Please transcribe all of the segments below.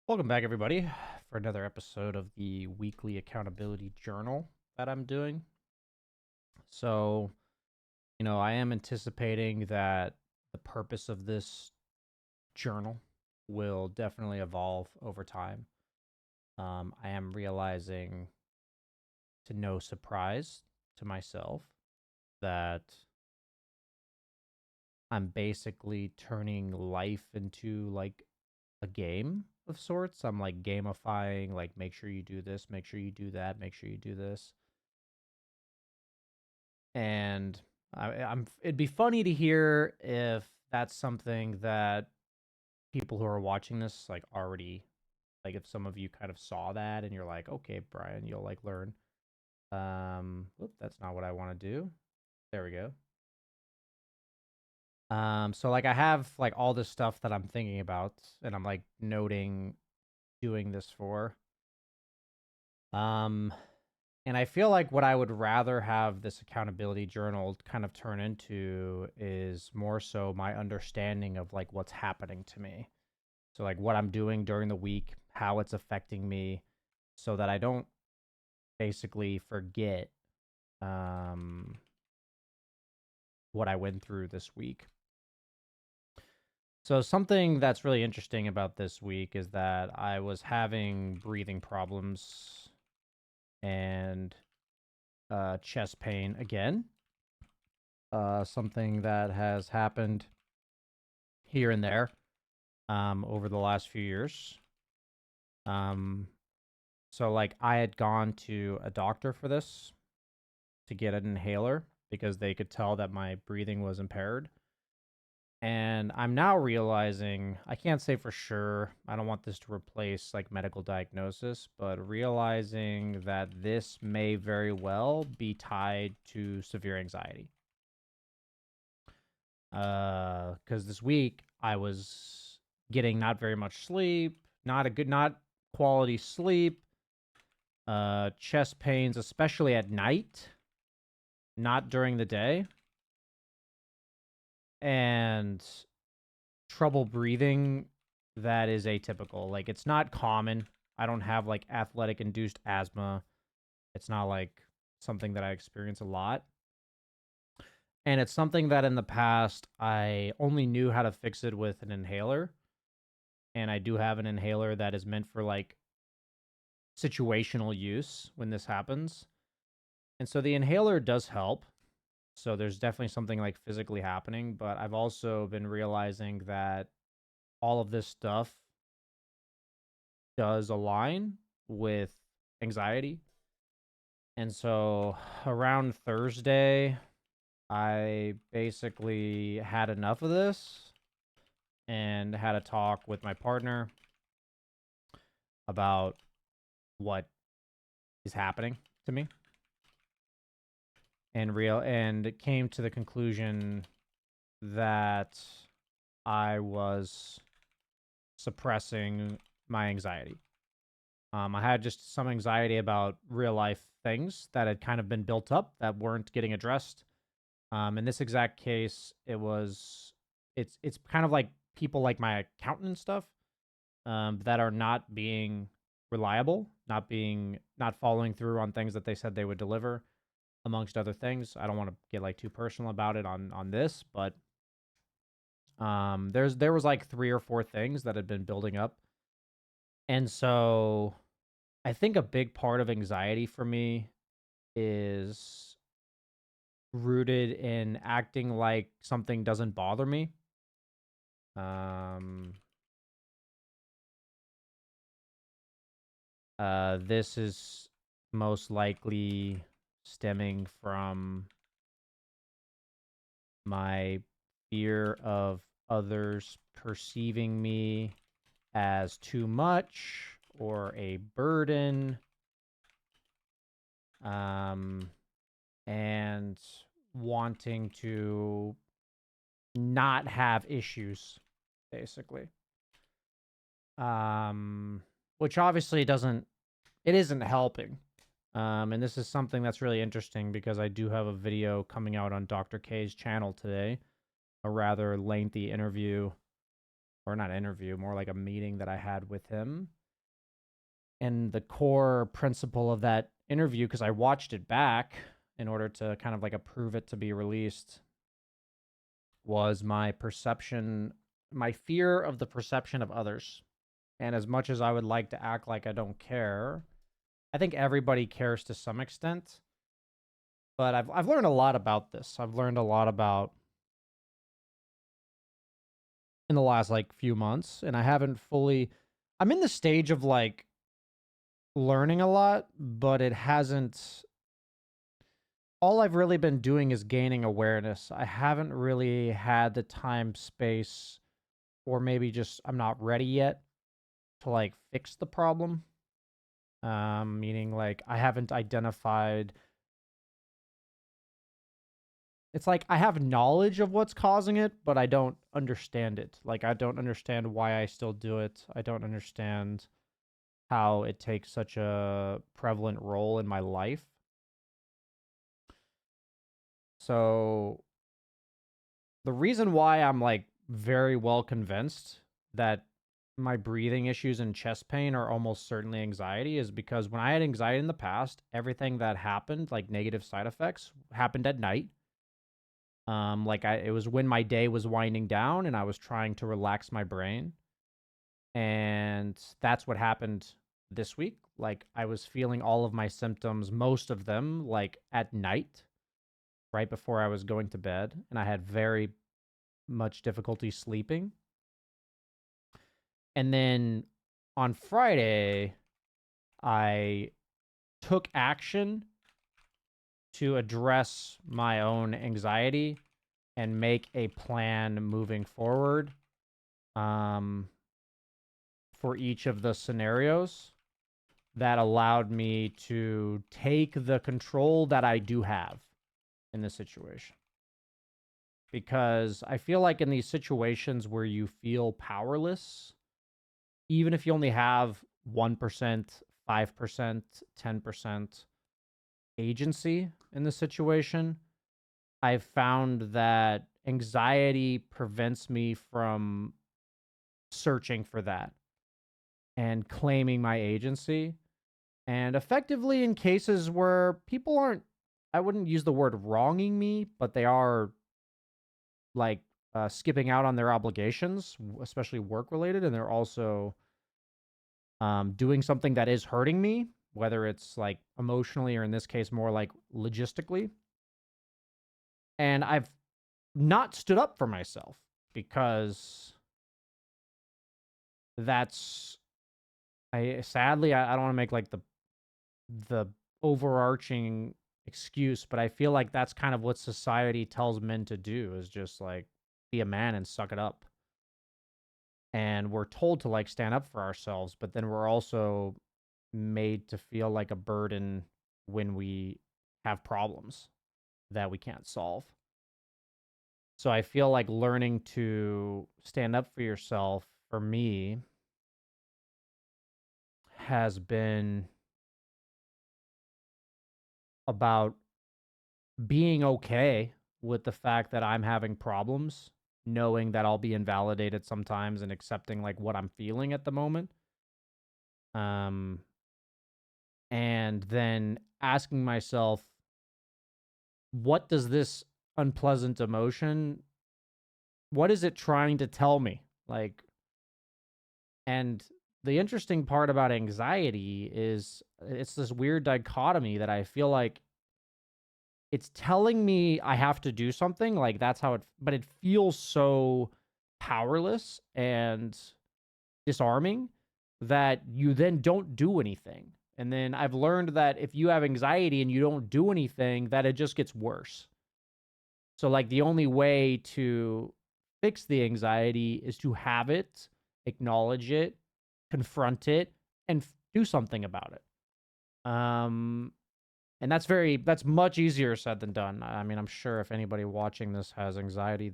Welcome back, everybody, for another episode of the weekly accountability journal that I'm doing. So, I am anticipating that the purpose of this journal will definitely evolve over time. I am realizing, to no surprise to myself, that I'm basically turning life into like a game of sorts. I'm like gamifying, like, make sure you do this, make sure you do that, make sure you do this. And it'd be funny to hear if that's something that people who are watching this like already, like, if some of you kind of saw that and you're like, okay, Brian, you'll like learn. That's not what I want to do. There we go. So like I have like all this stuff that I'm thinking about and I'm like noting doing this for. Um, And I feel like what I would rather have this accountability journal kind of turn into is more so my understanding of like what's happening to me. So like what I'm doing during the week, how it's affecting me, so that I don't basically forget um what I went through this week. So something that's really interesting about this week is that I was having breathing problems and chest pain again. Something that has happened here and there over the last few years. Um, so like I had gone to a doctor for this to get an inhaler because they could tell that my breathing was impaired. And I'm now realizing, I can't say for sure, I don't want this to replace like medical diagnosis, but realizing that this may very well be tied to severe anxiety. Because this week I was getting not very much sleep, not quality sleep, chest pains, especially at night, not during the day, and trouble breathing that is atypical. Like, it's not common. I don't have like athletic induced asthma. It's not like something that I experience a lot. And it's something that in the past I only knew how to fix it with an inhaler. And I do have an inhaler that is meant for like situational use when this happens. And so the inhaler does help. So there's definitely something like physically happening, but I've also been realizing that all of this stuff does align with anxiety. And so around Thursday, I basically had enough of this and had a talk with my partner about what is happening to me and came to the conclusion that I was suppressing my anxiety. I had just some anxiety about real life things that had kind of been built up that weren't getting addressed. In this exact case, it's kind of like people like my accountant and stuff that are not being reliable, not following through on things that they said they would deliver, amongst other things. I don't want to get like too personal about it on this, but there was like three or four things that had been building up. And so I think a big part of anxiety for me is rooted in acting like something doesn't bother me. Um this is most likely stemming from my fear of others perceiving me as too much or a burden, um, and wanting to not have issues, basically. Um, which obviously it isn't helping. And this is something that's really interesting because I do have a video coming out on Dr. K's channel today, a rather lengthy interview or not interview, more like a meeting that I had with him. And the core principle of that interview, because I watched it back in order to kind of like approve it to be released, was my perception, my fear of the perception of others. And as much as I would like to act like I don't care, I think everybody cares to some extent. But I've learned a lot about this. I've learned a lot about in the last like few months, and I haven't fully. I'm in the stage of like learning a lot, but it hasn't. All I've really been doing is gaining awareness. I haven't really had the time, space, or maybe just I'm not ready yet to like fix the problem. Meaning like I haven't identified. It's like I have knowledge of what's causing it, but I don't understand it. Like I don't understand why I still do it. I don't understand how it takes such a prevalent role in my life. So the reason why I'm like very well convinced that my breathing issues and chest pain are almost certainly anxiety is because when I had anxiety in the past, everything that happened, like negative side effects, happened at night. It was when my day was winding down and I was trying to relax my brain. And that's what happened this week. Like I was feeling all of my symptoms, most of them, like at night, right before I was going to bed, and I had very much difficulty sleeping. And then on Friday, I took action to address my own anxiety and make a plan moving forward for each of the scenarios that allowed me to take the control that I do have in this situation. Because I feel like in these situations where you feel powerless, even if you only have 1%, 5%, 10% agency in the situation, I've found that anxiety prevents me from searching for that and claiming my agency. And effectively, in cases where people aren't, I wouldn't use the word wronging me, but they are like skipping out on their obligations, especially work related, and they're also doing something that is hurting me, whether it's like emotionally or in this case more like logistically. And I've not stood up for myself because that's I sadly I don't want to make like the overarching excuse, but I feel like that's kind of what society tells men to do is just like be a man and suck it up. And we're told to like stand up for ourselves, but then we're also made to feel like a burden when we have problems that we can't solve. So I feel like learning to stand up for yourself for me has been about being okay with the fact that I'm having problems, knowing that I'll be invalidated sometimes and accepting like what I'm feeling at the moment. Um and then asking myself, what does this unpleasant emotion, what is it trying to tell me? Like, and the interesting part about anxiety is it's this weird dichotomy that I feel like it's telling me I have to do something, like that's how it, but it feels so powerless and disarming that you then don't do anything. And then I've learned that if you have anxiety and you don't do anything, that it just gets worse. So like the only way to fix the anxiety is to have it, acknowledge it, confront it, and do something about it. And that's much easier said than done. I mean, I'm sure if anybody watching this has anxiety,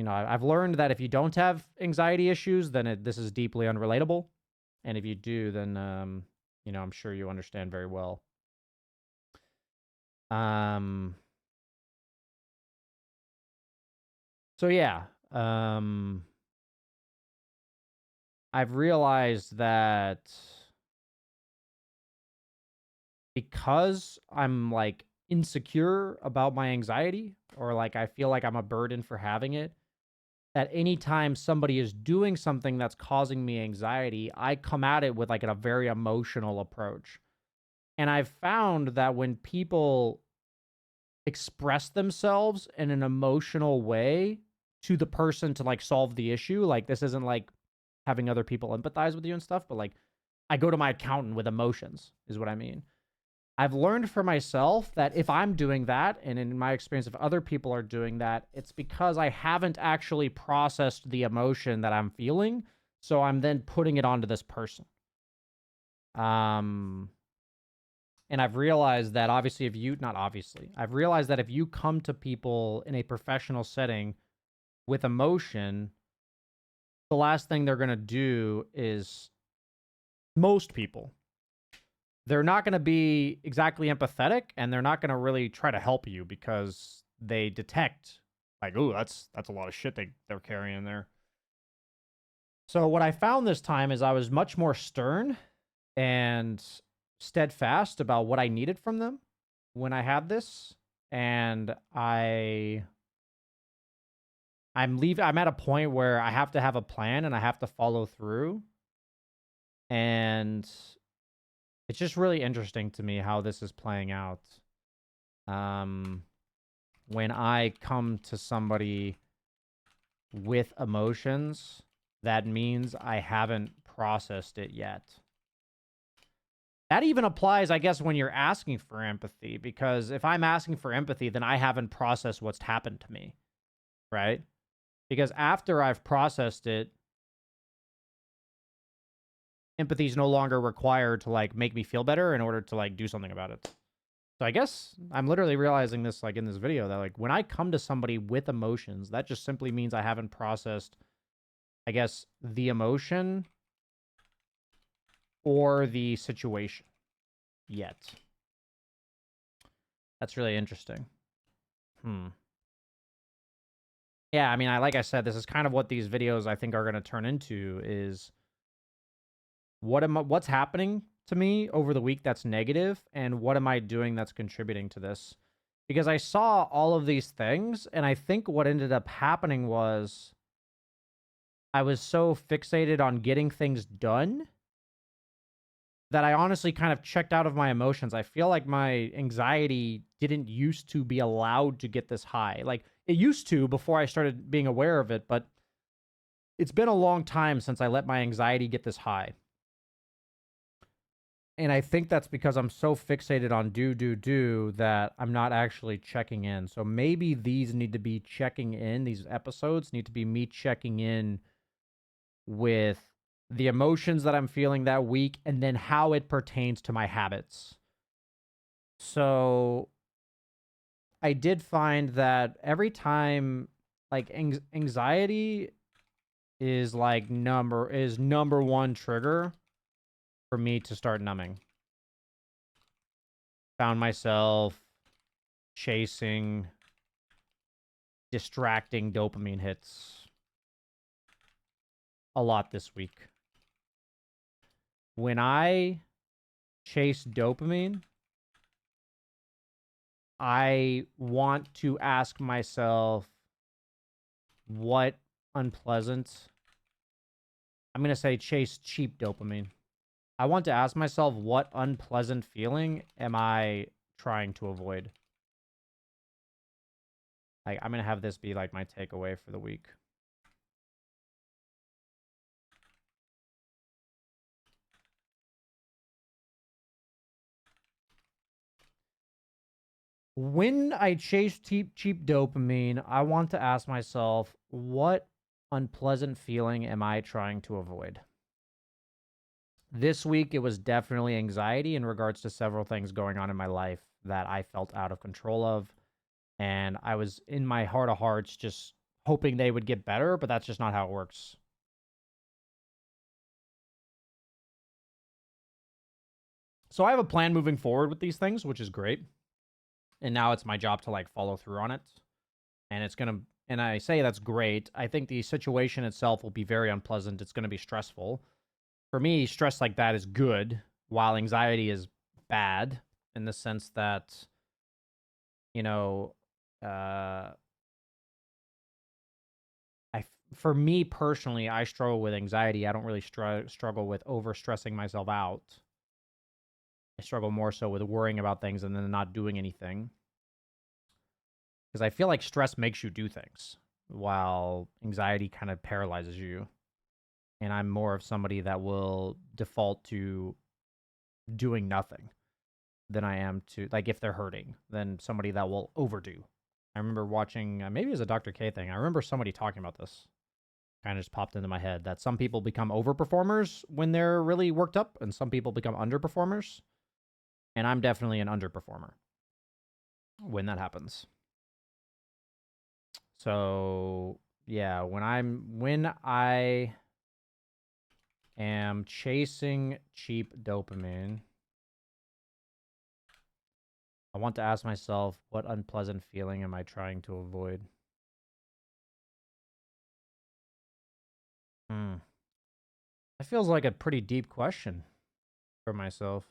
I've learned that if you don't have anxiety issues, then this is deeply unrelatable. And if you do, then, I'm sure you understand very well. So yeah, I've realized that because I'm like insecure about my anxiety, or like I feel like I'm a burden for having it, that anytime somebody is doing something that's causing me anxiety, I come at it with like a very emotional approach. And I've found that when people express themselves in an emotional way to the person to like solve the issue, like this isn't like having other people empathize with you and stuff, but like I go to my accountant with emotions, is what I mean. I've learned for myself that if I'm doing that, and in my experience, if other people are doing that, it's because I haven't actually processed the emotion that I'm feeling. So I'm then putting it onto this person. Um, and I've realized that obviously, not obviously, I've realized that if you come to people in a professional setting with emotion, the last thing they're going to do is, most people, they're not going to be exactly empathetic, and they're not going to really try to help you because they detect like, oh, that's a lot of shit they're carrying there. So what I found this time is I was much more stern and steadfast about what I needed from them when I had this, and I'm at a point where I have to have a plan and I have to follow through, and it's just really interesting to me how this is playing out. When I come to somebody with emotions, that means I haven't processed it yet. That even applies, I guess, when you're asking for empathy, because if I'm asking for empathy, then I haven't processed what's happened to me, right? Because after I've processed it, empathy is no longer required to like make me feel better in order to like do something about it. So I guess I'm literally realizing this like in this video that like when I come to somebody with emotions, that just simply means I haven't processed, I guess, the emotion or the situation yet. That's really interesting. Yeah, I mean, like I said, this is kind of what these videos I think are going to turn into is what's happening to me over the week that's negative, and what am I doing that's contributing to this? Because I saw all of these things, and I think what ended up happening was I was so fixated on getting things done that I honestly kind of checked out of my emotions. I feel like my anxiety didn't used to be allowed to get this high. Like it used to before I started being aware of it, but it's been a long time since I let my anxiety get this high. And I think that's because I'm so fixated on do that I'm not actually checking in. So maybe these need to be checking in. These episodes need to be me checking in with the emotions that I'm feeling that week and then how it pertains to my habits. So I did find that every time like anxiety is like number one trigger for me to start numbing. Found myself chasing distracting dopamine hits a lot this week. When I chase dopamine, I want to ask myself what unpleasant, I'm going to say chase cheap dopamine. I want to ask myself what unpleasant feeling am I trying to avoid? Like, I'm going to have this be like my takeaway for the week. When I chase cheap dopamine, I want to ask myself, what unpleasant feeling am I trying to avoid? This week, it was definitely anxiety in regards to several things going on in my life that I felt out of control of. And I was in my heart of hearts just hoping they would get better, but that's just not how it works. So I have a plan moving forward with these things, which is great. And now it's my job to like follow through on it. And And I say that's great. I think the situation itself will be very unpleasant. It's going to be stressful. For me, stress like that is good, while anxiety is bad in the sense that, you know, uh, for me personally, I struggle with anxiety. I don't really struggle with over stressing myself out. I struggle more so with worrying about things and then not doing anything. Because I feel like stress makes you do things, while anxiety kind of paralyzes you. And I'm more of somebody that will default to doing nothing than I am to, like, if they're hurting, than somebody that will overdo. I remember watching, maybe it was a Dr. K thing. I remember somebody talking about this. Kind of just popped into my head that some people become overperformers when they're really worked up, and some people become underperformers. And I'm definitely an underperformer when that happens. So yeah, when I am chasing cheap dopamine, I want to ask myself, what unpleasant feeling am I trying to avoid? That feels like a pretty deep question for myself.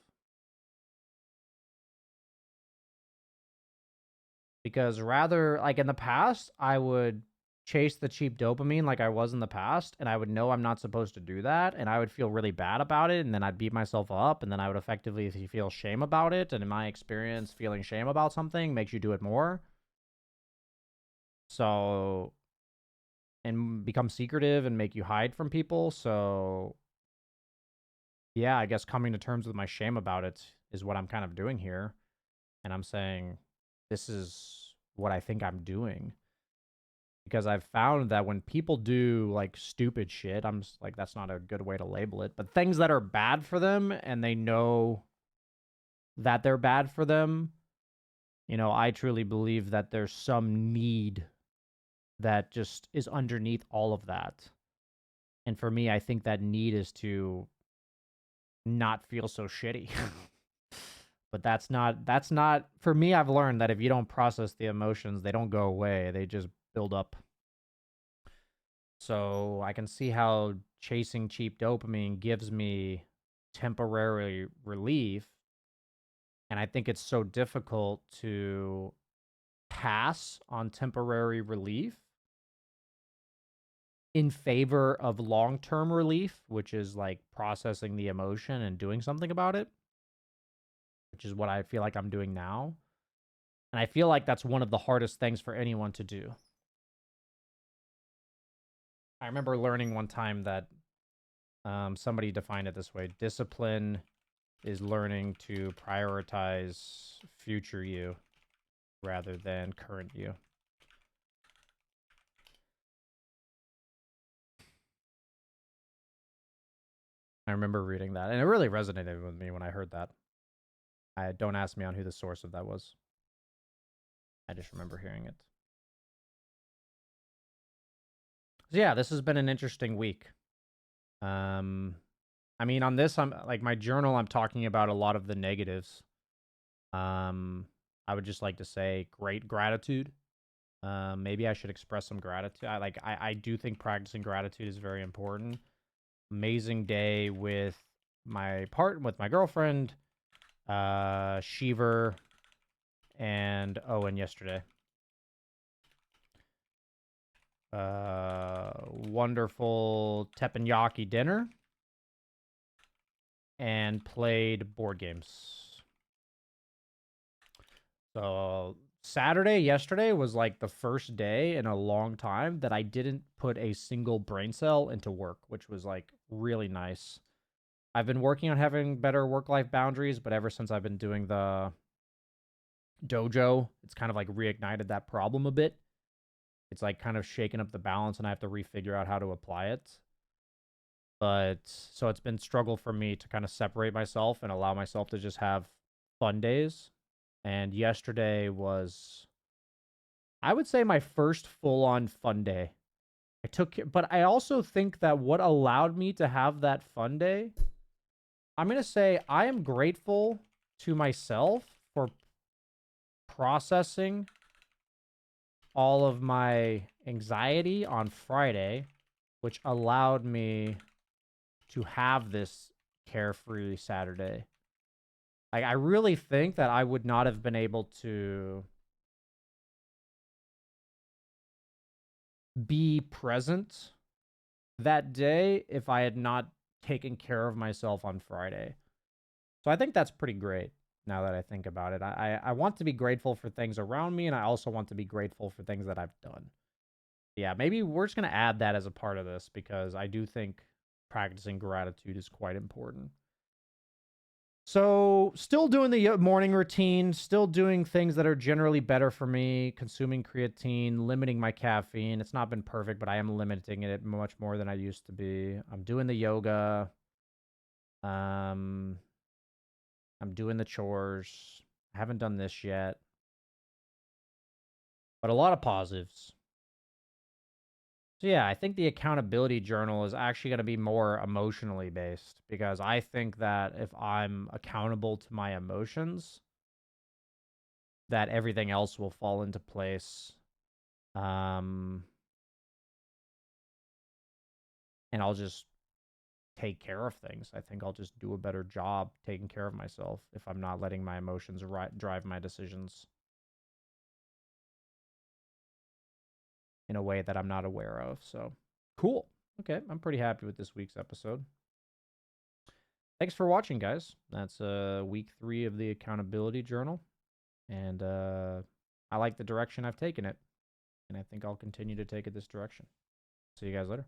Because rather, like in the past, I would chase the cheap dopamine like I was in the past, and I would know I'm not supposed to do that, and I would feel really bad about it, and then I'd beat myself up, and then I would effectively feel shame about it. And in my experience, feeling shame about something makes you do it more. So, and become secretive and make you hide from people. So, yeah, I guess coming to terms with my shame about it is what I'm kind of doing here. And I'm saying, this is what I think I'm doing. Because I've found that when people do like stupid shit, I'm just like, that's not a good way to label it, but things that are bad for them and they know that they're bad for them, you know, I truly believe that there's some need that just is underneath all of that. And for me, I think that need is to not feel so shitty. But that's not for me. I've learned that if you don't process the emotions, they don't go away. They just build up. So I can see how chasing cheap dopamine gives me temporary relief. And I think it's so difficult to pass on temporary relief in favor of long-term relief, which is like processing the emotion and doing something about it, which is what I feel like I'm doing now. And I feel like that's one of the hardest things for anyone to do. I remember learning one time that somebody defined it this way: discipline is learning to prioritize future you rather than current you. I remember reading that, and it really resonated with me when I heard that. Don't ask me on who the source of that was. I just remember hearing it. So yeah, this has been an interesting week. I mean, on this, I'm like my journal, I'm talking about a lot of the negatives. I would just like to say great gratitude. Maybe I should express some gratitude. I do think practicing gratitude is very important. Amazing day with my girlfriend, Sheever, and Owen yesterday. Wonderful teppanyaki dinner, and played board games. So yesterday was like the first day in a long time that I didn't put a single brain cell into work, which was like really nice. I've been working on having better work-life boundaries, but ever since I've been doing the dojo, it's kind of like reignited that problem a bit. It's like kind of shaken up the balance, and I have to refigure out how to apply it. But so it's been struggle for me to kind of separate myself and allow myself to just have fun days. And yesterday was, I would say, my first full-on fun day. But I also think that what allowed me to have that fun day, I'm going to say I am grateful to myself for processing all of my anxiety on Friday, which allowed me to have this carefree Saturday. Like, I really think that I would not have been able to be present that day if I had not taken care of myself on Friday. So I think that's pretty great now that I think about it. I want to be grateful for things around me, and I also want to be grateful for things that I've done. Yeah, maybe we're just going to add that as a part of this because I do think practicing gratitude is quite important. So, still doing the morning routine, still doing things that are generally better for me, consuming creatine, limiting my caffeine. It's not been perfect, but I am limiting it much more than I used to be. I'm doing the yoga. Um, I'm doing the chores. I haven't done this yet, but a lot of positives. So yeah, I think the accountability journal is actually going to be more emotionally based because I think that if I'm accountable to my emotions, that everything else will fall into place. Um, and I'll just take care of things. I think I'll just do a better job taking care of myself if I'm not letting my emotions drive my decisions in a way that I'm not aware of. So, cool. Okay, I'm pretty happy with this week's episode. Thanks for watching, guys. That's week 3 of the accountability journal. And I like the direction I've taken it. And I think I'll continue to take it this direction. See you guys later.